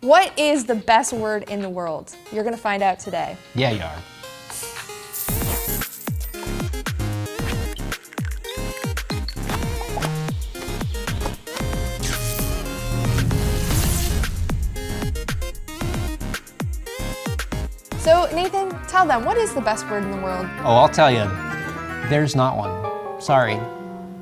What is the best word in the world? You're gonna find out today. Yeah, you are. So Nathan, tell them, what is the best word in the world? Oh, I'll tell you, there's not one. Sorry.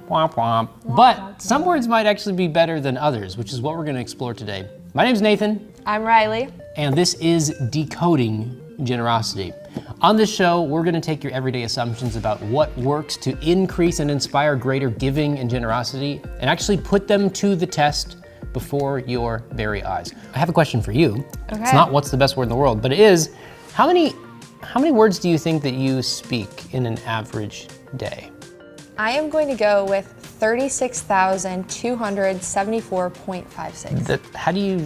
Womp womp. But some words might actually be better than others, which is what we're gonna explore today. My name's Nathan. I'm Riley. And this is Decoding Generosity. On this show, we're gonna take your everyday assumptions about what works to increase and inspire greater giving and generosity, and actually put them to the test before your very eyes. I have a question for you. Okay. It's not what's the best word in the world, but it is, how many words do you think that you speak in an average day? I am going to go with 36,274.56. How do you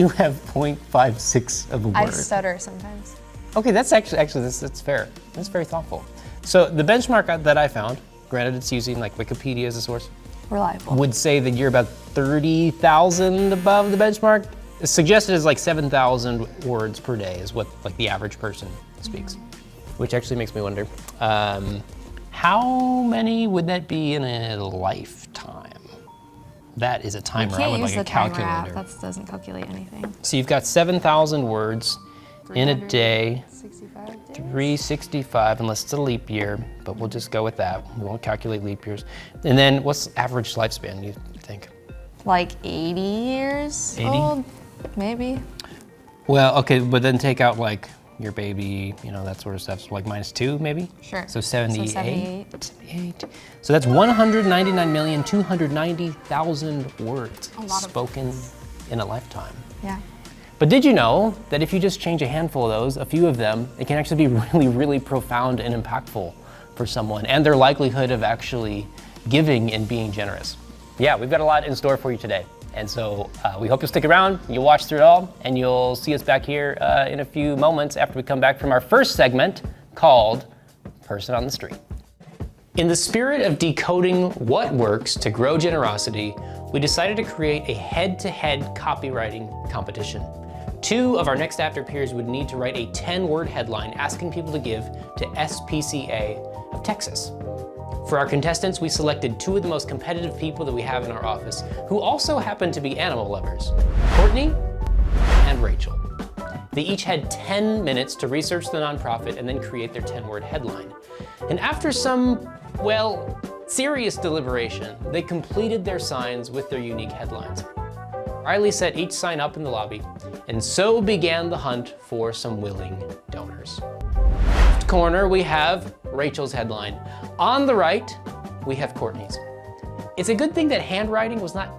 have 0.56 of a word? I stutter sometimes. Okay, that's actually that's fair. That's very thoughtful. So the benchmark that I found, granted it's using like Wikipedia as a source, Reliable. would say that you're about 30,000 above the benchmark. It's suggested is like 7,000 words per day is what like the average person speaks, which actually makes me wonder, how many would that be in a lifetime? That is a timer. I would like a calculator. That doesn't calculate anything. So you've got 7,000 words in a day, 65 days? 365, unless it's a leap year, but we'll just go with that. We won't calculate leap years. And then what's the average lifespan, you think? Like 80 years 80? old, maybe. Well, okay, but then take out like your baby, you know, that sort of stuff. So like -2 maybe? Sure. So 78? So 78. So that's 199,290,000 words A lot of spoken in a lifetime. Yeah. But did you know that if you just change a handful of those, a few of them, it can actually be really, really profound and impactful for someone and their likelihood of actually giving and being generous? Yeah, we've got a lot in store for you today. And so we hope you'll stick around, you'll watch through it all, and you'll see us back here in a few moments after we come back from our first segment called Person on the Street. In the spirit of decoding what works to grow generosity, we decided to create a head-to-head copywriting competition. 2 of our NextAfter peers would need to write a 10-word headline asking people to give to SPCA of Texas. For our contestants, we selected 2 of the most competitive people that we have in our office, who also happen to be animal lovers, Courtney and Rachel. They each had 10 minutes to research the nonprofit and then create their 10-word headline. And after some, well, serious deliberation, they completed their signs with their unique headlines. Riley set each sign up in the lobby, and so began the hunt for some willing donors. Left corner, we have Rachel's headline. On the right, we have Courtney's. It's a good thing that handwriting was not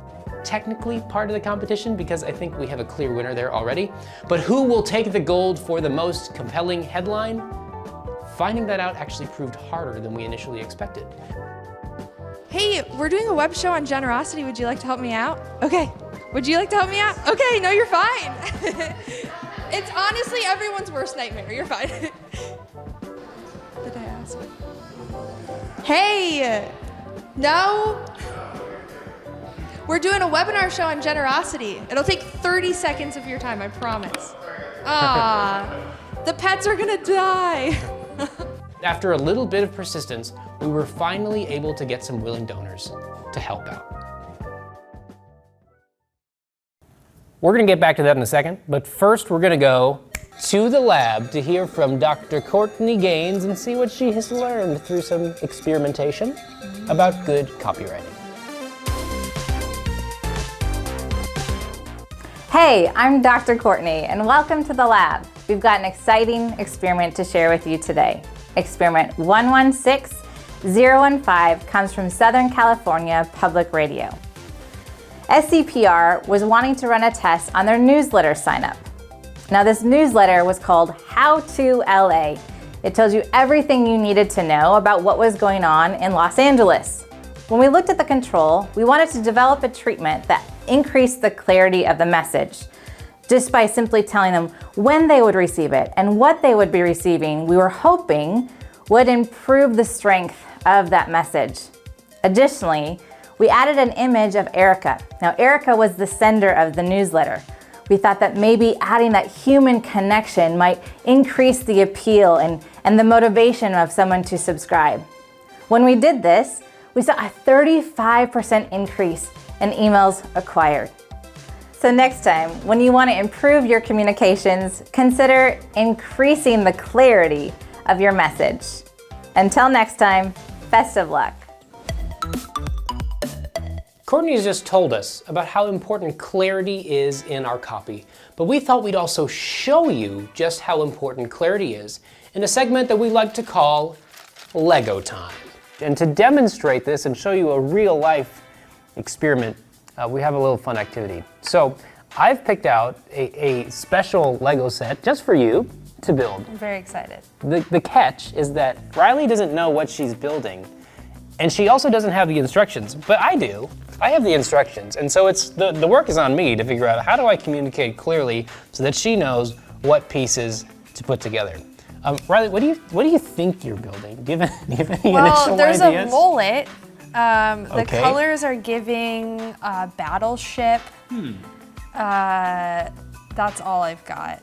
technically part of the competition because I think we have a clear winner there already. But who will take the gold for the most compelling headline? Finding that out actually proved harder than we initially expected. Hey, we're doing a web show on generosity. Would you like to help me out? Okay. Would you like to help me out? Okay, no, you're fine. It's honestly everyone's worst nightmare. You're fine. Did I ask? Hey, no. We're doing a webinar show on generosity. It'll take 30 seconds of your time, I promise. The pets are gonna die. After a little bit of persistence, we were finally able to get some willing donors to help out. We're gonna get back to that in a second, but first we're gonna go to the lab to hear from Dr. Courtney Gaines and see what she has learned through some experimentation about good copywriting. Hey, I'm Dr. Courtney, and welcome to the lab. We've got an exciting experiment to share with you today. Experiment 116015 comes from Southern California Public Radio. SCPR was wanting to run a test on their newsletter sign-up. Now, this newsletter was called How to LA. It tells you everything you needed to know about what was going on in Los Angeles. When we looked at the control, we wanted to develop a treatment that increased the clarity of the message. Just by simply telling them when they would receive it and what they would be receiving, we were hoping would improve the strength of that message. Additionally, we added an image of Erica. Now, Erica was the sender of the newsletter. We thought that maybe adding that human connection might increase the appeal and the motivation of someone to subscribe. When we did this, we saw a 35% increase in emails acquired. So next time, when you want to improve your communications, consider increasing the clarity of your message. Until next time, best of luck. Courtney's just told us about how important clarity is in our copy, but we thought we'd also show you just how important clarity is in a segment that we like to call Lego Time. And to demonstrate this and show you a real life experiment, we have a little fun activity. So I've picked out a special Lego set just for you to build. I'm very excited. The catch is that Riley doesn't know what she's building, and she also doesn't have the instructions, but I do. I have the instructions, and so it's the work is on me to figure out how do I communicate clearly so that she knows what pieces to put together. Riley, what do you think you're building? Do you have any initial ideas? Well, there's a mullet. The Okay. colors are giving battleship. That's all I've got.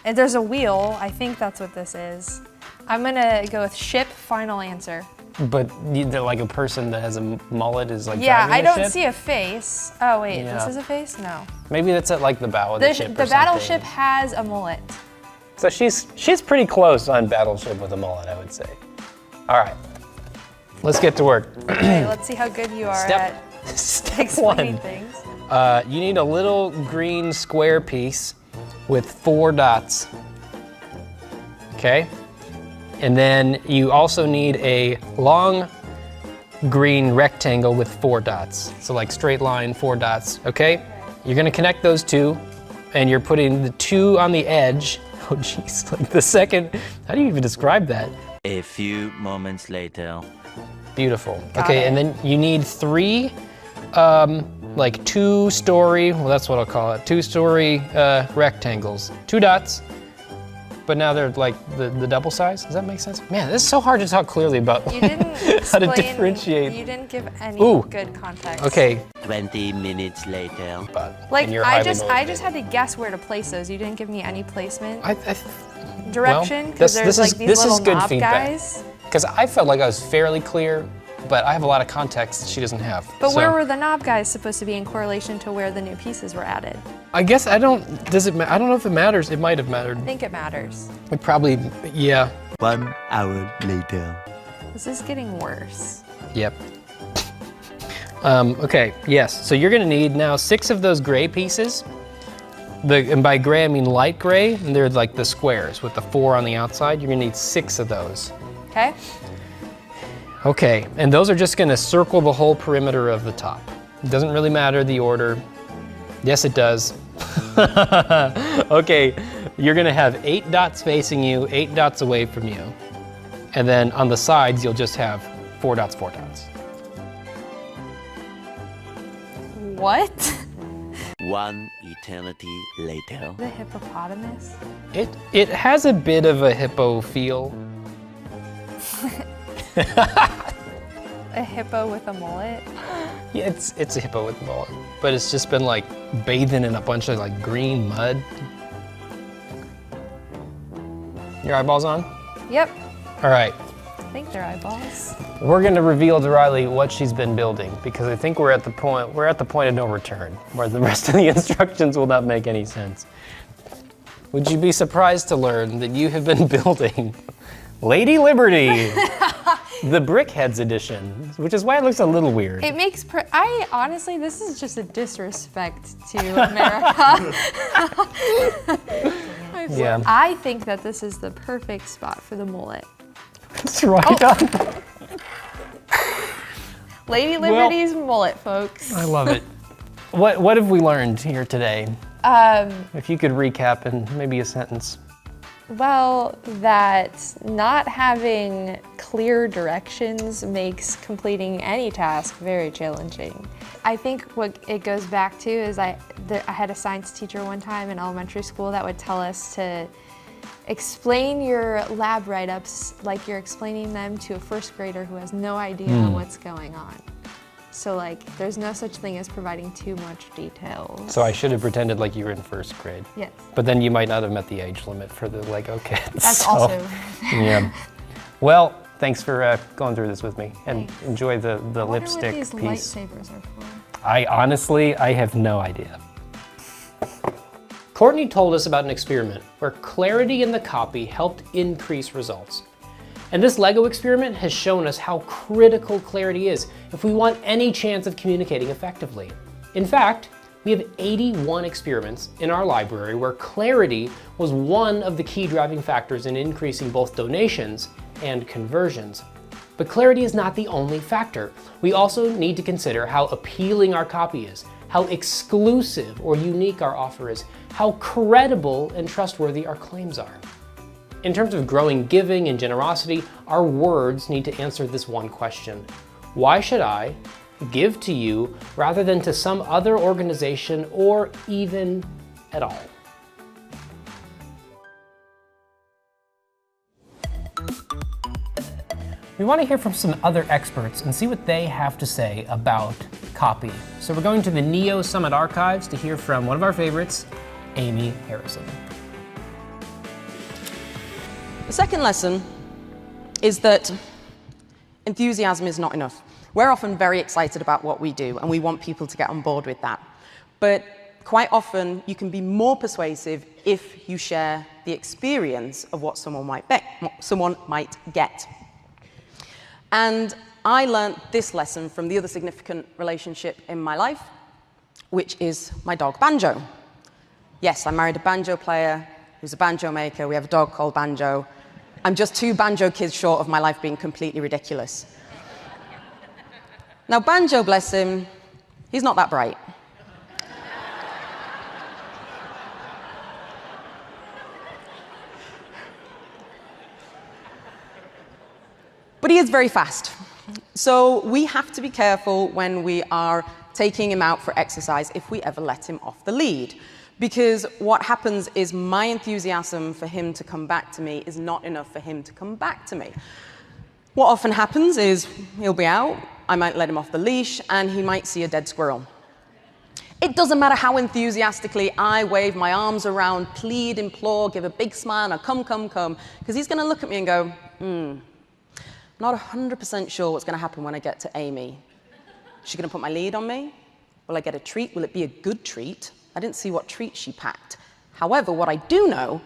And there's a wheel. I think that's what this is. I'm gonna go with ship. Final answer. But like a person that has a mullet is like Yeah, driving I a don't ship? see a face. Oh wait, Yeah. this is a face? No. Maybe that's at like the bow of the ship or The something. battleship has a mullet. So she's pretty close on battleship with a mullet, I would say. All right, let's get to work. Okay, let's see how good you are at Step explaining one. things. You need a little green square piece with 4 dots. Okay? And then you also need a long green rectangle with 4 dots. So like straight line, 4 dots, okay? You're gonna connect those two, and you're putting the 2 on the edge. Oh geez, like the second, how do you even describe that? A few moments later. Beautiful. Got Okay, it. and then you need 3 like 2-story, well that's what I'll call it, 2-story rectangles. 2 dots, but now they're like the double size. Does that make sense? Man, this is so hard to talk clearly about You didn't how to explain, differentiate. You didn't give any Ooh. good context. Okay, 20 minutes later. Like and you're I highly just motivated. had to guess where to place those. You didn't give me any placement I direction well, because this there's is- like these this is little good knob feedback. guys. because I felt like I was fairly clear, but I have a lot of context that she doesn't have. But So, where were the knob guys supposed to be in correlation to where the new pieces were added? I guess I don't. Does it? I don't know if it matters. It might have mattered. I think it matters. It probably. Yeah. 1 hour later. This is getting worse. Yep. Okay, yes, so you're gonna need now 6 of those gray pieces. And by gray, I mean light gray, and they're like the squares with the 4 on the outside. You're gonna need 6 of those. Okay? Okay, and those are just gonna circle the whole perimeter of the top. It doesn't really matter the order. Yes, it does. Okay, you're gonna have 8 dots facing you, 8 dots away from you. And then on the sides, you'll just have 4 dots, 4 dots. What? 1 eternity later. The hippopotamus? It has a bit of a hippo feel. A hippo with a mullet? Yeah, it's a hippo with a mullet, but it's just been like bathing in a bunch of like green mud. Your eyeballs on? Yep. All right, I think they're eyeballs. we're gonna reveal to Riley what she's been building because I think we're at the point of no return where the rest of the instructions will not make any sense. Would you be surprised to learn that you have been building Lady Liberty, the Brickheads edition, which is why it looks a little weird. It makes, I honestly, this is just a disrespect to America. Yeah. I think that this is the perfect spot for the mullet. That's right on. Lady Liberty's mullet, folks. I love it. What have we learned here today? If you could recap in maybe a sentence. Well, that not having clear directions makes completing any task very challenging. I think what it goes back to is I had a science teacher one time in elementary school that would tell us to explain your lab write-ups like you're explaining them to a first grader who has no idea what's going on. So like, there's no such thing as providing too much details. So I should have pretended like you were in first grade. Yes. But then you might not have met the age limit for the Lego kids. That's also. Yeah. Well, thanks for going through this with me, and Thanks. enjoy the I wonder lipstick what these piece. lightsabers are for. I honestly have no idea. Courtney told us about an experiment where clarity in the copy helped increase results. And this Lego experiment has shown us how critical clarity is if we want any chance of communicating effectively. In fact, we have 81 experiments in our library where clarity was one of the key driving factors in increasing both donations and conversions. But clarity is not the only factor. We also need to consider how appealing our copy is, how exclusive or unique our offer is, how credible and trustworthy our claims are. In terms of growing giving and generosity, our words need to answer this one question: why should I give to you rather than to some other organization or even at all? We want to hear from some other experts and see what they have to say about copy. So we're going to the NIO Summit Archives to hear from one of our favorites, Amy Harrison. The second lesson is that enthusiasm is not enough. We're often very excited about what we do, and we want people to get on board with that. But quite often, you can be more persuasive if you share the experience of what someone might get. And I learned this lesson from the other significant relationship in my life, which is my dog Banjo. Yes, I married a banjo player who's a banjo maker. We have a dog called Banjo. I'm just 2 banjo kids short of my life being completely ridiculous. Now, Banjo, bless him, he's not that bright. But he is very fast. So we have to be careful when we are taking him out for exercise if we ever let him off the lead. Because what happens is my enthusiasm for him to come back to me is not enough for him to come back to me. What often happens is he'll be out, I might let him off the leash, and he might see a dead squirrel. It doesn't matter how enthusiastically I wave my arms around, plead, implore, give a big smile, and come, because he's going to look at me and go, not 100% sure what's going to happen when I get to Amy. Is she going to put my lead on me? Will I get a treat? Will it be a good treat? I didn't see what treat she packed. However, what I do know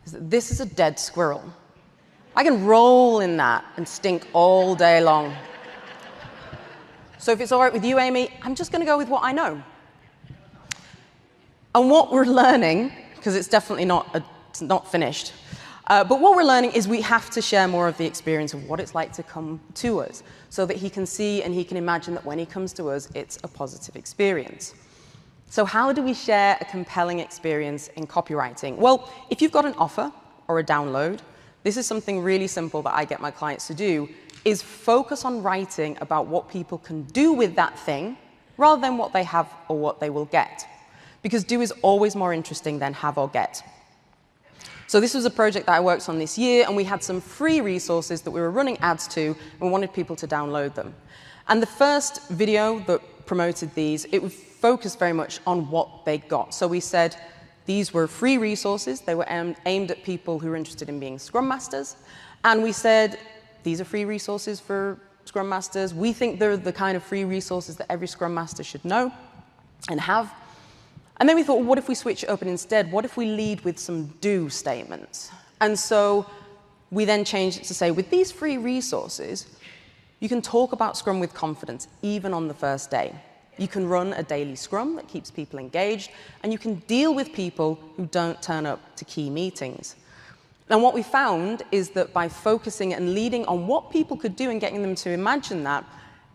is that this is a dead squirrel. I can roll in that and stink all day long. So if it's all right with you, Amy, I'm just going to go with what I know. And what we're learning, because it's definitely not finished, but what we're learning is we have to share more of the experience of what it's like to come to us so that he can see and he can imagine that when he comes to us, it's a positive experience. So how do we share a compelling experience in copywriting? Well, if you've got an offer or a download, this is something really simple that I get my clients to do, is focus on writing about what people can do with that thing rather than what they have or what they will get. Because do is always more interesting than have or get. So this was a project that I worked on this year, and we had some free resources that we were running ads to, and we wanted people to download them. And the first video that promoted these, it focused very much on what they got. So we said these were free resources. They were aimed at people who were interested in being Scrum Masters. And we said, these are free resources for Scrum Masters. We think they're the kind of free resources that every Scrum Master should know and have. And then we thought, well, what if we switch it up and instead, what if we lead with some do statements? And so we then changed it to say, with these free resources, you can talk about Scrum with confidence, even on the first day. You can run a daily Scrum that keeps people engaged, and you can deal with people who don't turn up to key meetings. And what we found is that by focusing and leading on what people could do and getting them to imagine that,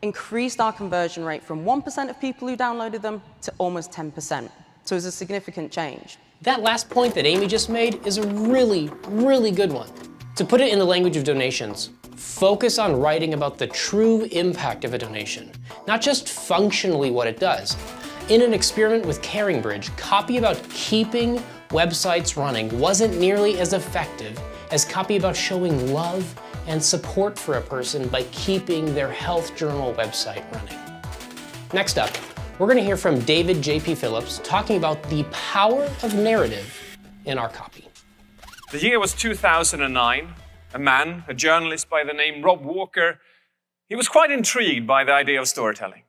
increased our conversion rate from 1% of people who downloaded them to almost 10%. So it was a significant change. That last point that Amy just made is a really, really good one. To put it in the language of donations, focus on writing about the true impact of a donation, not just functionally what it does. In an experiment with CaringBridge, copy about keeping websites running wasn't nearly as effective as copy about showing love and support for a person by keeping their health journal website running. Next up, we're going to hear from David JP Phillips talking about the power of narrative in our copy. The year was 2009. A man, a journalist by the name Rob Walker, he was quite intrigued by the idea of storytelling.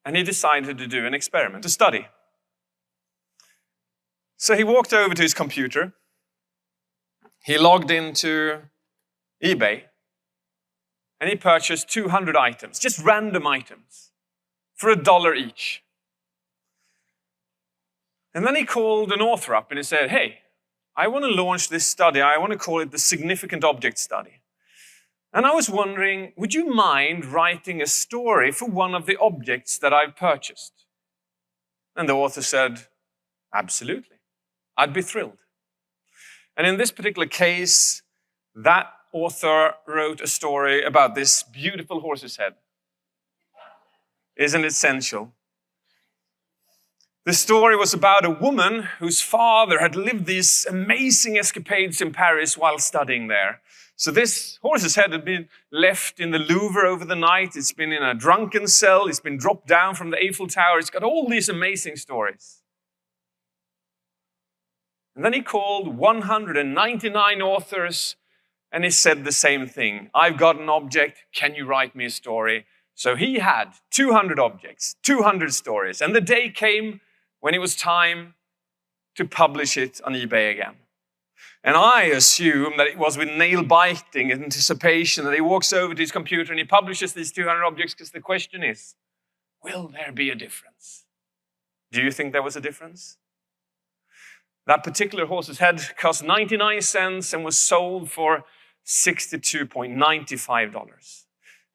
And he decided to do an experiment, a study. So he walked over to his computer. He logged into eBay. And he purchased 200 items, just random items, for $1 each. And then he called an author up and he said, hey, I want to launch this study. I want to call it the Significant Object Study. And I was wondering, would you mind writing a story for one of the objects that I've purchased? And the author said, absolutely. I'd be thrilled. And in this particular case, that author wrote a story about this beautiful horse's head. Isn't it sensual? The story was about a woman whose father had lived these amazing escapades in Paris while studying there. So this horse's head had been left in the Louvre over the night. It's been in a drunken cell. It's been dropped down from the Eiffel Tower. It's got all these amazing stories. And then he called 199 authors and he said the same thing. I've got an object. Can you write me a story? So he had 200 objects, 200 stories. And the day came when it was time to publish it on eBay again. And I assume that it was with nail-biting anticipation that he walks over to his computer and he publishes these 200 objects because the question is, will there be a difference? Do you think there was a difference? That particular horse's head cost 99 cents and was sold for $62.95.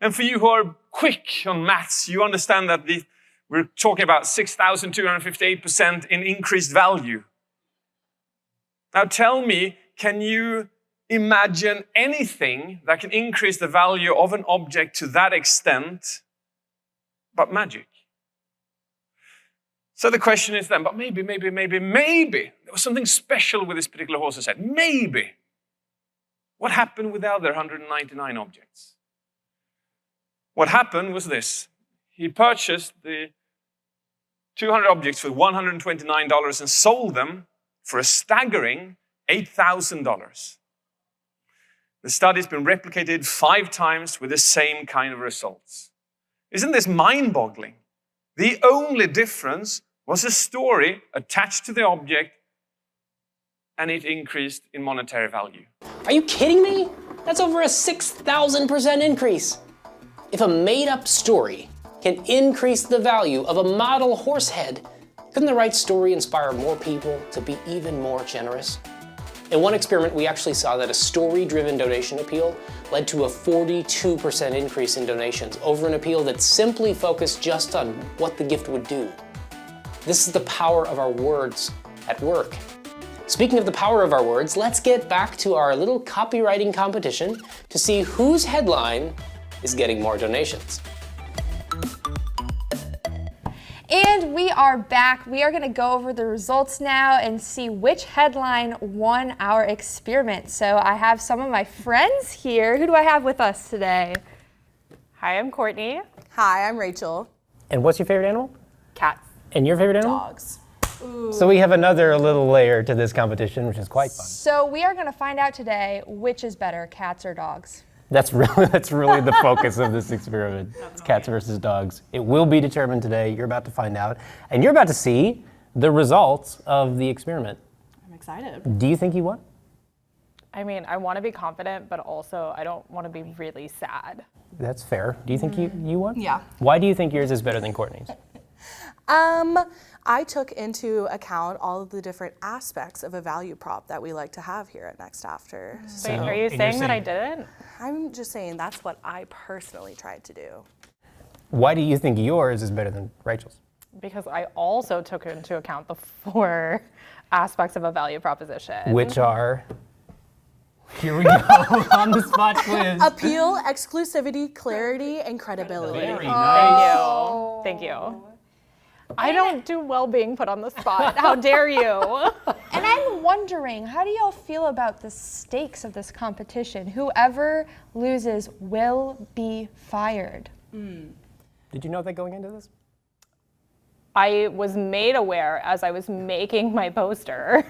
And for you who are quick on maths, you understand that we're talking about 6,258% in increased value. Now tell me, can you imagine anything that can increase the value of an object to that extent but magic? So the question is then, but maybe, there was something special with this particular horse's head. Maybe. What happened with the other 199 objects? What happened was this. He purchased the 200 objects for $129 and sold them for a staggering $8,000. The study's been replicated 5 times with the same kind of results. Isn't this mind-boggling? The only difference was a story attached to the object and it increased in monetary value. Are you kidding me? That's over a 6,000% increase. If a made-up story can increase the value of a model horse head, couldn't the right story inspire more people to be even more generous? In one experiment, we actually saw that a story-driven donation appeal led to a 42% increase in donations over an appeal that simply focused just on what the gift would do. This is the power of our words at work. Speaking of the power of our words, let's get back to our little copywriting competition to see whose headline is getting more donations. And we are back. We are going to go over the results now and see which headline won our experiment. So I have some of my friends here. Who do I have with us today? Hi, I'm Courtney. Hi, I'm Rachel. And what's your favorite animal? Cats. And your favorite animal? Dogs. Ooh. So we have another little layer to this competition, which is quite fun. So we are going to find out today which is better, cats or dogs. That's really the focus of this experiment. It's cats versus dogs. It will be determined today. You're about to find out. And you're about to see the results of the experiment. I'm excited. Do you think you won? I mean, I want to be confident, but also I don't want to be really sad. That's fair. Do you think you won? Yeah. Why do you think yours is better than Courtney's? I took into account all of the different aspects of a value prop that we like to have here at NextAfter. Wait, are you saying that I didn't? I'm just saying that's what I personally tried to do. Why do you think yours is better than Rachel's? Because I also took into account the 4 aspects of a value proposition. Which are? Here we go, on the spot quiz. Appeal, exclusivity, clarity, and credibility. Very nice. Thank you. I don't do well being put on the spot. How dare you? And I'm wondering, how do y'all feel about the stakes of this competition? Whoever loses will be fired. Did you know that going into this? I was made aware as I was making my poster.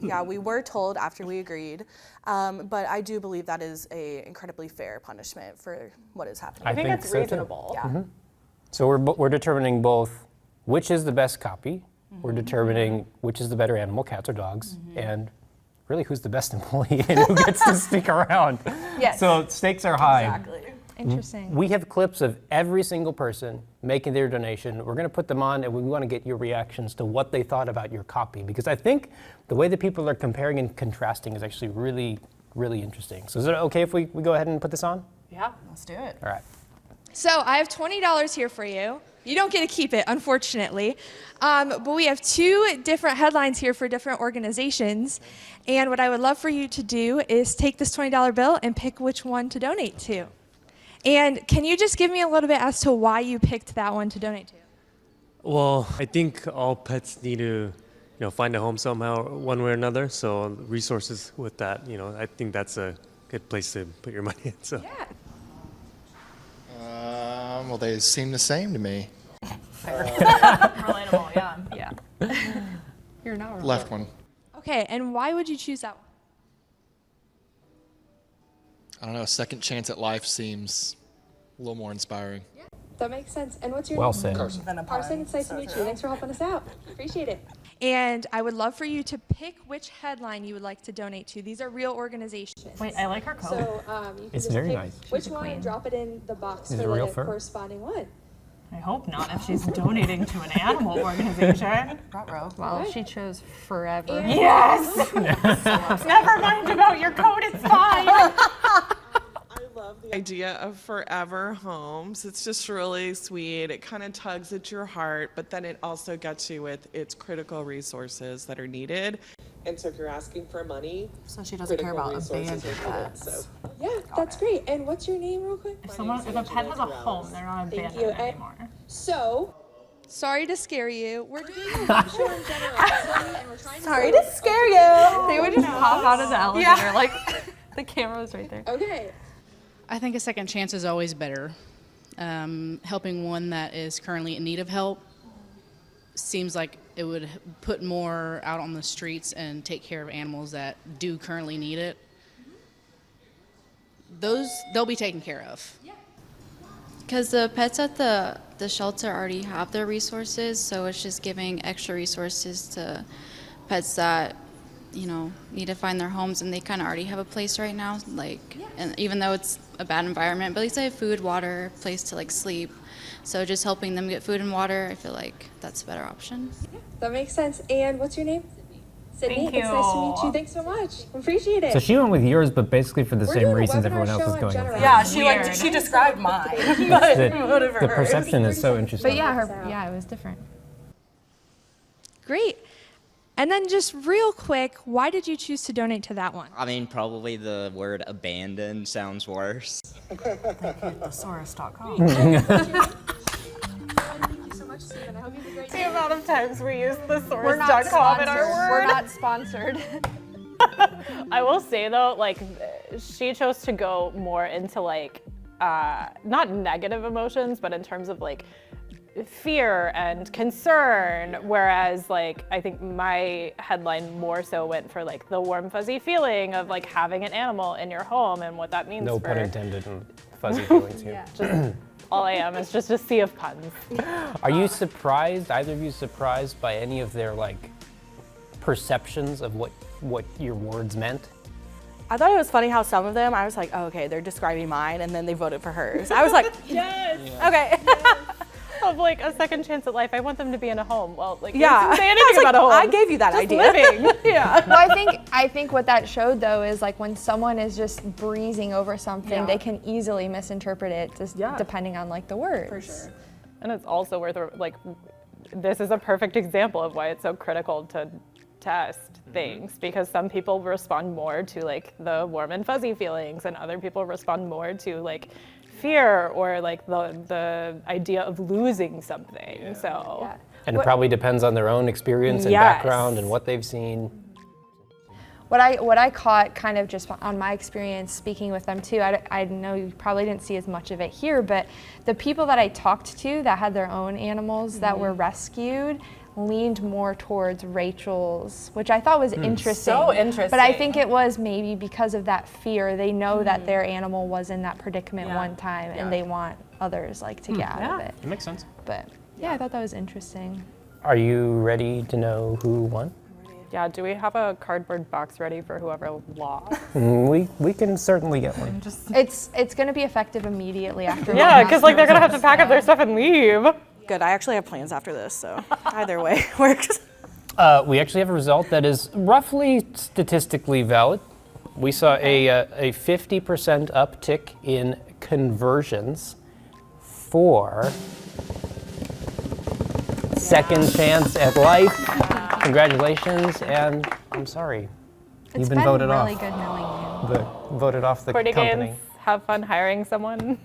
Yeah, we were told after we agreed, but I do believe that is a incredibly fair punishment for what is happening. I think it's so too. reasonable. Yeah. So we're determining both which is the best copy, we're determining which is the better animal, cats or dogs, and really who's the best employee and who gets to stick around. Yes. So stakes are high. Exactly. Interesting. We have clips of every single person making their donation. We're going to put them on, and we want to get your reactions to what they thought about your copy, because I think the way that people are comparing and contrasting is actually really, really interesting. So is it okay if we go ahead and put this on? Yeah, let's do it. All right. So I have $20 here for you. You don't get to keep it, unfortunately. But we have 2 different headlines here for different organizations. And what I would love for you to do is take this $20 bill and pick which one to donate to. And can you just give me a little bit as to why you picked that one to donate to? Well, I think all pets need to, find a home somehow, one way or another. So resources with that, I think that's a good place to put your money in. So. Yeah. Well, they seem the same to me. Relatable, yeah. You're not Left one. Okay, and why would you choose that one? I don't know. A second chance at life seems a little more inspiring. Yeah, that makes sense. And what's your Well name? said. Carson, it's nice to meet you. Thanks for helping us out. Appreciate it. And I would love for you to pick which headline you would like to donate to. These are real organizations. Wait, I like her coat. So you can It's just very pick nice. which one and drop it in the box Is it for real the fur? corresponding one. I hope not if she's donating to an animal organization. Well, she chose forever. Yes! Never mind about your coat, it's fine. The idea of forever homes. It's just really sweet. It kind of tugs at your heart, but then it also gets you with its critical resources that are needed. And so if you're asking for money, So she doesn't care about abandoned pets. So Yeah, that's great. And what's your name real quick? If a pet has a home, they're not Thank abandoned you. anymore. So, sorry to scare you. We're doing a web show on generosity, and we're trying Sorry to scare you. They would just pop out of the elevator, like the camera was right there. Okay. I think a second chance is always better. Helping one that is currently in need of help seems like it would put more out on the streets and take care of animals that do currently need it. They'll be taken care of. Because the pets at the shelter already have their resources, so it's just giving extra resources to pets that need to find their homes, and they kind of already have a place right now, and even though it's a bad environment, but at least they have food, water, place to sleep. So just helping them get food and water, I feel like that's a better option. Yeah, that makes sense. And what's your name? Sydney. Thank It's nice to meet you. you. Thanks so much. Appreciate it. So she went with yours, but basically for the We're same doing a reasons webinar everyone else show is on going with. generosity. Yeah, she described mine. But whatever. The perception is so interesting. But yeah, it was different. Great. And then just real quick, why did you choose to donate to that one? I mean, probably the word abandoned sounds worse. Thesaurus.com. Thank you so much, Stephen. I hope you have a great day. The amount of times we use We're not thesaurus.com in our sponsored. word. We're not sponsored. I will say though, she chose to go more into not negative emotions, but in terms of fear and concern, whereas I think my headline more so went for the warm fuzzy feeling of having an animal in your home and what that means. No for pun intended and fuzzy feelings here. just all I am is just a sea of puns. Are you surprised, either of you surprised by any of their perceptions of what your words meant? I thought it was funny how some of them, I was like, oh, okay, they're describing mine, and then they voted for hers. I was like, yes. Okay. Of a second chance at life. I want them to be in a home. Well, yeah. Doesn't say anything about a home. I gave you that just idea. Living. Yeah. Well, I think what that showed though is when someone is just breezing over something, they can easily misinterpret it just depending on the words. For sure. And it's also worth this is a perfect example of why it's so critical to test things, because some people respond more to the warm and fuzzy feelings, and other people respond more to fear or the idea of losing something. Yeah. So. Yeah. And it probably depends on their own experience and background and what they've seen. What I caught kind of just on my experience speaking with them too, I know you probably didn't see as much of it here, but the people that I talked to that had their own animals that were rescued leaned more towards Rachel's, which I thought was interesting. So interesting. But I think it was maybe because of that fear. They know that their animal was in that predicament one time and they want others like to get out of it. That makes sense. But yeah, I thought that was interesting. Are you ready to know who won? Yeah, do we have a cardboard box ready for whoever lost? We can certainly get one. It's going to be effective immediately after. Yeah, because like they're gonna have to pack up their stuff and leave. Good, I actually have plans after this, so either way works. We actually have a result that is roughly statistically valid. We saw a 50% uptick in conversions for Second Chance at Life. Congratulations, and I'm sorry. You've been voted really off. Good knowing you. Voted off the Courtney company. Gaines, have fun hiring someone.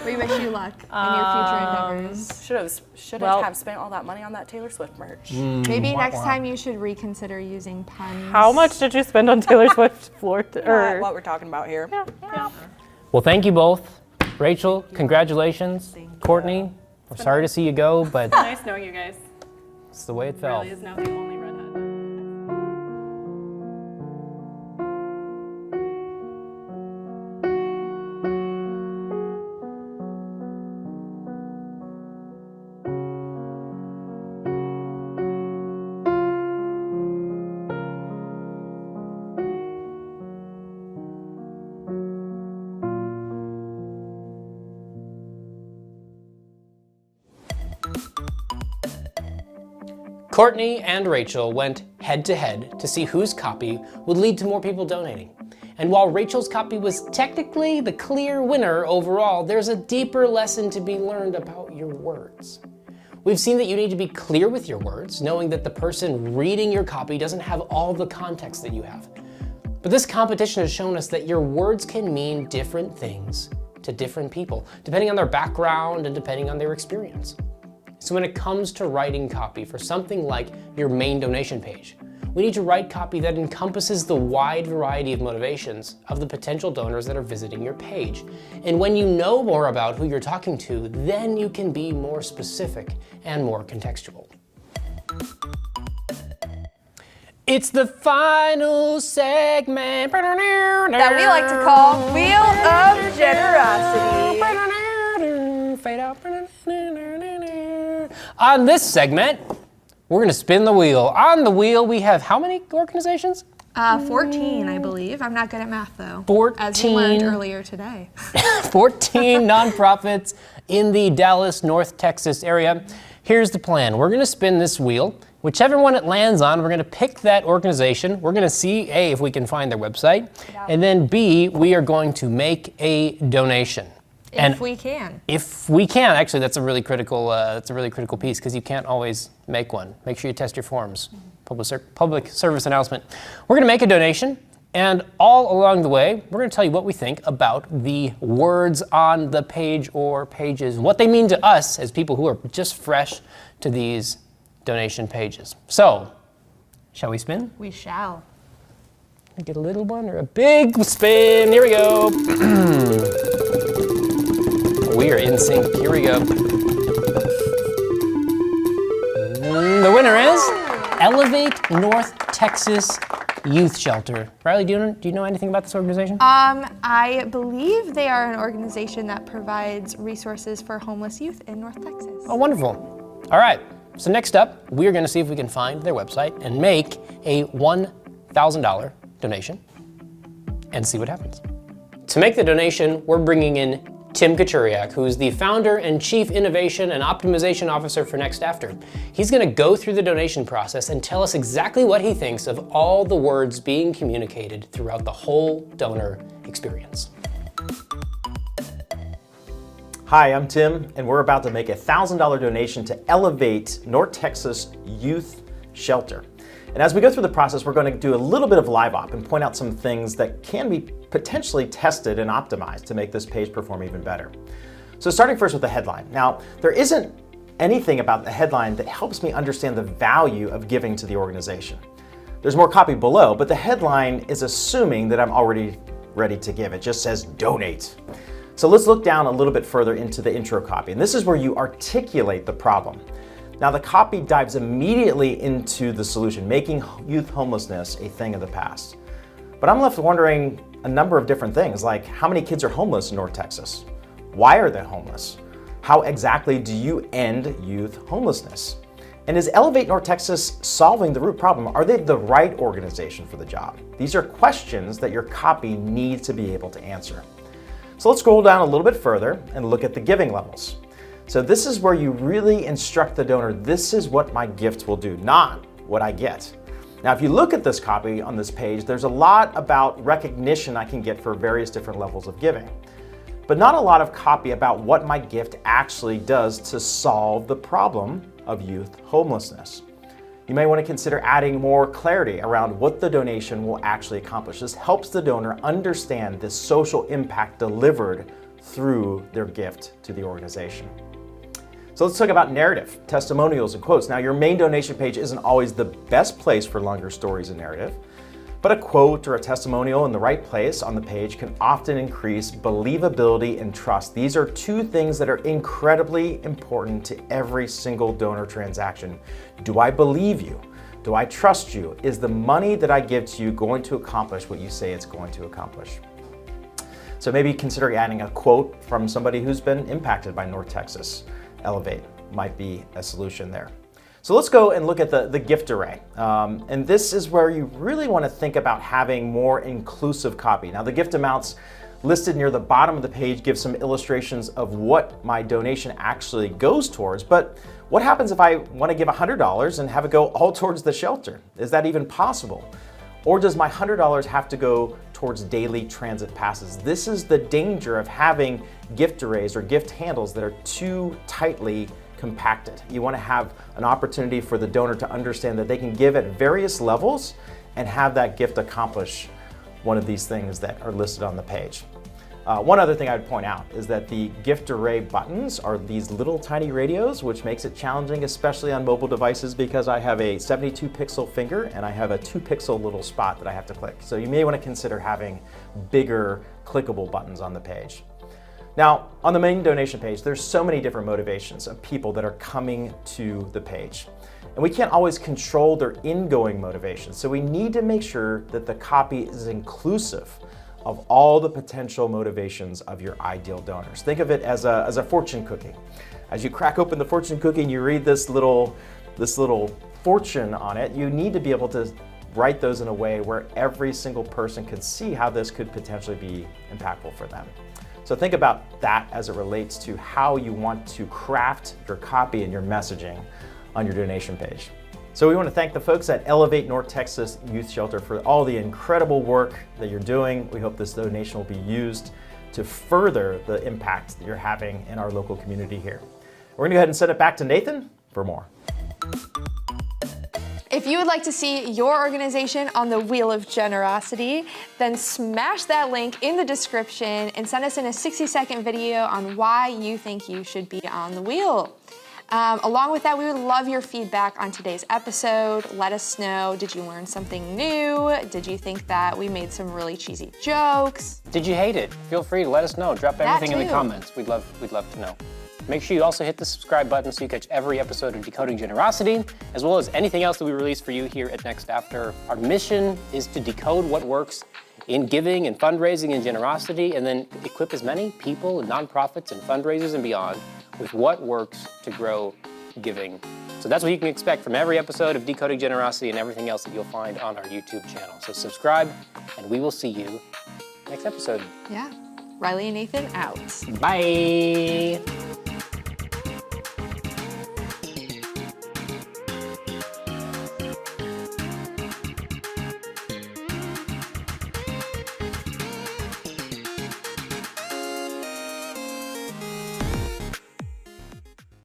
We wish you luck in your future endeavors. Should have spent all that money on that Taylor Swift merch. Maybe next time you should reconsider using puns. How much did you spend on Taylor Swift floor? Not what we're talking about here. Well, thank you both. Rachel, congratulations. Courtney, we're sorry to see you go, but Nice knowing you guys. it's the way it fell. Really is now the only redhead. Courtney and Rachel went head-to-head to see whose copy would lead to more people donating. And while Rachel's copy was technically the clear winner overall, there's a deeper lesson to be learned about your words. We've seen that you need to be clear with your words, knowing that the person reading your copy doesn't have all the context that you have. But this competition has shown us that your words can mean different things to different people, depending on their background and depending on their experience. So when it comes to writing copy for something like your main donation page, we need to write copy that encompasses the wide variety of motivations of the potential donors that are visiting your page. And when you know more about who you're talking to, then you can be more specific and more contextual. It's the final segment That we like to call Wheel of Generosity. Fade out. On this segment, we're gonna spin the wheel. On the wheel, we have how many organizations? 14, I believe. I'm not good at math though. 14. As we learned earlier today. 14 nonprofits in the Dallas, North Texas area. Here's the plan. We're gonna spin this wheel. Whichever one it lands on, we're gonna pick that organization. We're gonna see, A, if we can find their website, and then B, we are going to make a donation. If we can. If we can, actually, that's a really critical piece because you can't always make one. Make sure you test your forms. Public service announcement. We're gonna make a donation, and all along the way, we're gonna tell you what we think about the words on the page or pages, what they mean to us as people who are just fresh to these donation pages. So, shall we spin? We shall. Get a little one or a big spin. Here we go. We are in sync. Here we go. The winner is Elevate North Texas Youth Shelter. Riley, do you know anything about this organization? I believe they are an organization that provides resources for homeless youth in North Texas. Oh, wonderful. All right. So next up, we are going to see if we can find their website and make a $1,000 donation and see what happens. To make the donation, we're bringing in Tim Kachuriak, who's the founder and chief innovation and optimization officer for NextAfter. He's going to go through the donation process and tell us exactly what he thinks of all the words being communicated throughout the whole donor experience. Hi, I'm Tim, and we're about to make a $1,000 donation to Elevate North Texas Youth Shelter. And as we go through the process, we're going to do a little bit of live op and point out some things that can be potentially tested and optimized to make this page perform even better. So starting first with the headline. Now, there isn't anything about the headline that helps me understand the value of giving to the organization. There's more copy below, but the headline is assuming that I'm already ready to give. It just says donate. So let's look down a little bit further into the intro copy, and this is where you articulate the problem. Now the copy dives immediately into the solution, making youth homelessness a thing of the past. But I'm left wondering a number of different things, like how many kids are homeless in North Texas? Why are they homeless? How exactly do you end youth homelessness? And is Elevate North Texas solving the root problem? Are they the right organization for the job? These are questions that your copy needs to be able to answer. So let's scroll down a little bit further and look at the giving levels. So this is where you really instruct the donor, this is what my gift will do, not what I get. Now, if you look at this copy on this page, there's a lot about recognition I can get for various different levels of giving, but not a lot of copy about what my gift actually does to solve the problem of youth homelessness. You may want to consider adding more clarity around what the donation will actually accomplish. This helps the donor understand the social impact delivered through their gift to the organization. So let's talk about narrative, testimonials, and quotes. Now, your main donation page isn't always the best place for longer stories and narrative, but a quote or a testimonial in the right place on the page can often increase believability and trust. These are two things that are incredibly important to every single donor transaction. Do I believe you? Do I trust you? Is the money that I give to you going to accomplish what you say it's going to accomplish? So maybe consider adding a quote from somebody who's been impacted by North Texas. Elevate might be a solution there. So let's go and look at the gift array. And this is where you really want to think about having more inclusive copy. Now the gift amounts listed near the bottom of the page give some illustrations of what my donation actually goes towards, but what happens if I want to give $100 and have it go all towards the shelter? Is that even possible? Or does my $100 have to go towards daily transit passes? This is the danger of having gift arrays or gift handles that are too tightly compacted. You want to have an opportunity for the donor to understand that they can give at various levels and have that gift accomplish one of these things that are listed on the page. One other thing I would point out is that the gift array buttons are these little tiny radios, which makes it challenging, especially on mobile devices, because I have a 72 pixel finger and I have a 2 pixel little spot that I have to click. So you may want to consider having bigger clickable buttons on the page. Now, on the main donation page, there's so many different motivations of people that are coming to the page. And we can't always control their ingoing motivations, so we need to make sure that the copy is inclusive of all the potential motivations of your ideal donors. Think of it as a fortune cookie. As you crack open the fortune cookie and you read this little fortune on it, you need to be able to write those in a way where every single person can see how this could potentially be impactful for them. So think about that as it relates to how you want to craft your copy and your messaging on your donation page. So we want to thank the folks at Elevate North Texas Youth Shelter for all the incredible work that you're doing. We hope this donation will be used to further the impact that you're having in our local community here. We're going to go ahead and send it back to Nathan for more. If you would like to see your organization on the Wheel of Generosity, then smash that link in the description and send us in a 60-second video on why you think you should be on the wheel. Along with that, we would love your feedback on today's episode. Let us know, did you learn something new? Did you think that we made some really cheesy jokes? Did you hate it? Feel free to let us know. Drop everything in the comments. We'd love to know. Make sure you also hit the subscribe button so you catch every episode of Decoding Generosity, as well as anything else that we release for you here at NextAfter. Our mission is to decode what works in giving and fundraising and generosity, and then equip as many people and nonprofits and fundraisers and beyond with what works to grow giving. So that's what you can expect from every episode of Decoding Generosity and everything else that you'll find on our YouTube channel. So subscribe, and we will see you next episode. Yeah. Riley and Nathan out. Bye.